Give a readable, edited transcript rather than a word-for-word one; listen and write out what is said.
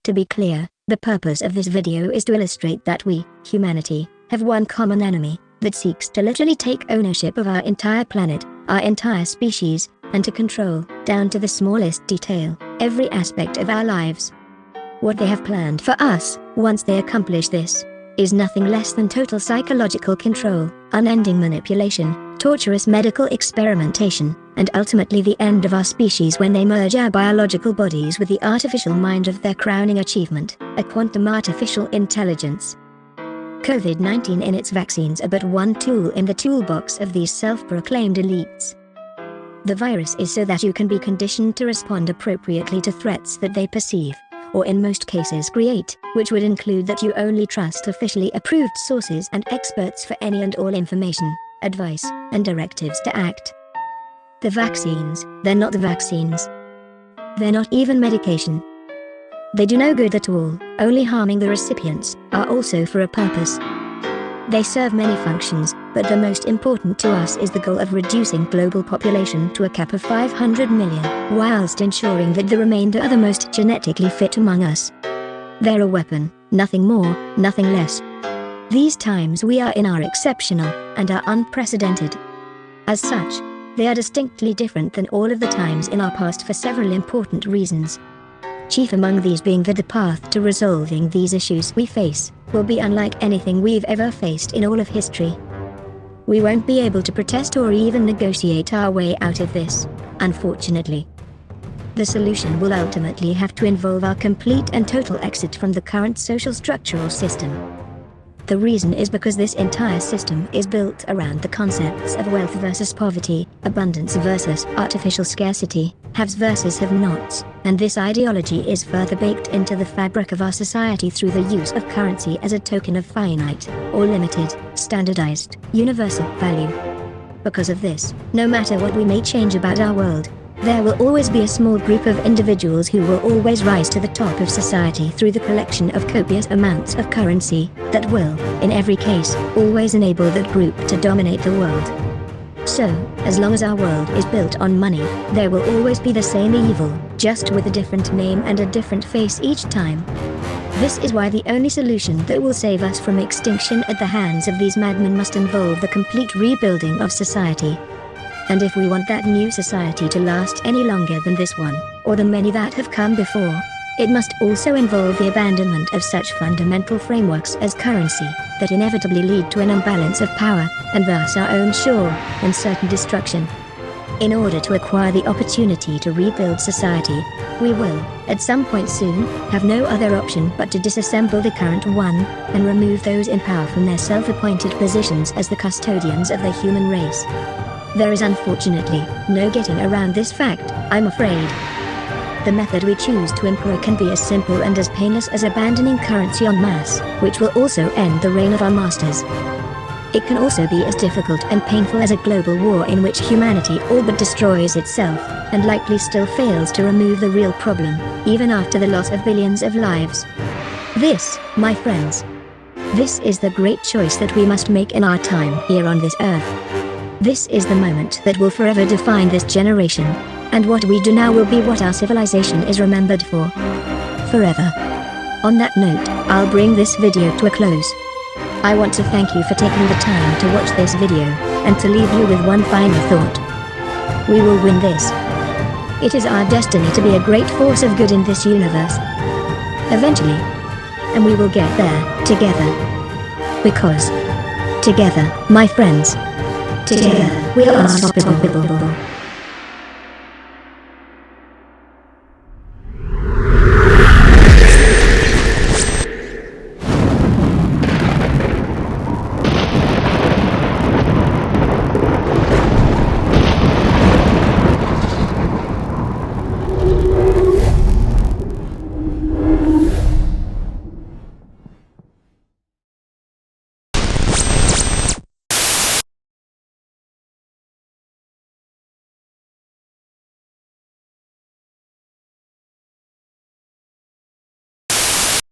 To be clear, the purpose of this video is to illustrate that we, humanity, have one common enemy that seeks to literally take ownership of our entire planet, our entire species, and to control, down to the smallest detail, every aspect of our lives. What they have planned for us, once they accomplish this, is nothing less than total psychological control, unending manipulation, torturous medical experimentation, and ultimately the end of our species when they merge our biological bodies with the artificial mind of their crowning achievement, a quantum artificial intelligence. COVID-19 and its vaccines are but one tool in the toolbox of these self-proclaimed elites. The virus is so that you can be conditioned to respond appropriately to threats that they perceive, or in most cases create, which would include that you only trust officially approved sources and experts for any and all information, advice, and directives to act. The vaccines, they're not the vaccines. They're not even medication. They do no good at all, only harming the recipients, are also for a purpose. They serve many functions, but the most important to us is the goal of reducing global population to a cap of 500 million, whilst ensuring that the remainder are the most genetically fit among us. They're a weapon, nothing more, nothing less. These times we are in are exceptional, and are unprecedented. As such, they are distinctly different than all of the times in our past for several important reasons. Chief among these being that the path to resolving these issues we face will be unlike anything we've ever faced in all of history. We won't be able to protest or even negotiate our way out of this, unfortunately. The solution will ultimately have to involve our complete and total exit from the current social structural system. The reason is because this entire system is built around the concepts of wealth versus poverty, abundance versus artificial scarcity, haves versus have-nots, and this ideology is further baked into the fabric of our society through the use of currency as a token of finite, or limited, standardized, universal value. Because of this, no matter what we may change about our world, there will always be a small group of individuals who will always rise to the top of society through the collection of copious amounts of currency, that will, in every case, always enable that group to dominate the world. So, as long as our world is built on money, there will always be the same evil, just with a different name and a different face each time. This is why the only solution that will save us from extinction at the hands of these madmen must involve the complete rebuilding of society. And if we want that new society to last any longer than this one, or the many that have come before, it must also involve the abandonment of such fundamental frameworks as currency, that inevitably lead to an imbalance of power, and thus our own sure and certain destruction. In order to acquire the opportunity to rebuild society, we will, at some point soon, have no other option but to disassemble the current one, and remove those in power from their self-appointed positions as the custodians of the human race. There is unfortunately no getting around this fact, I'm afraid. The method we choose to employ can be as simple and as painless as abandoning currency en masse, which will also end the reign of our masters. It can also be as difficult and painful as a global war in which humanity all but destroys itself, and likely still fails to remove the real problem, even after the loss of billions of lives. This, my friends, this is the great choice that we must make in our time here on this earth. This is the moment that will forever define this generation, and what we do now will be what our civilization is remembered for. Forever. On that note, I'll bring this video to a close. I want to thank you for taking the time to watch this video, and to leave you with one final thought. We will win this. It is our destiny to be a great force of good in this universe. Eventually. And we will get there, together. Because, together, my friends, together, we are unstoppable.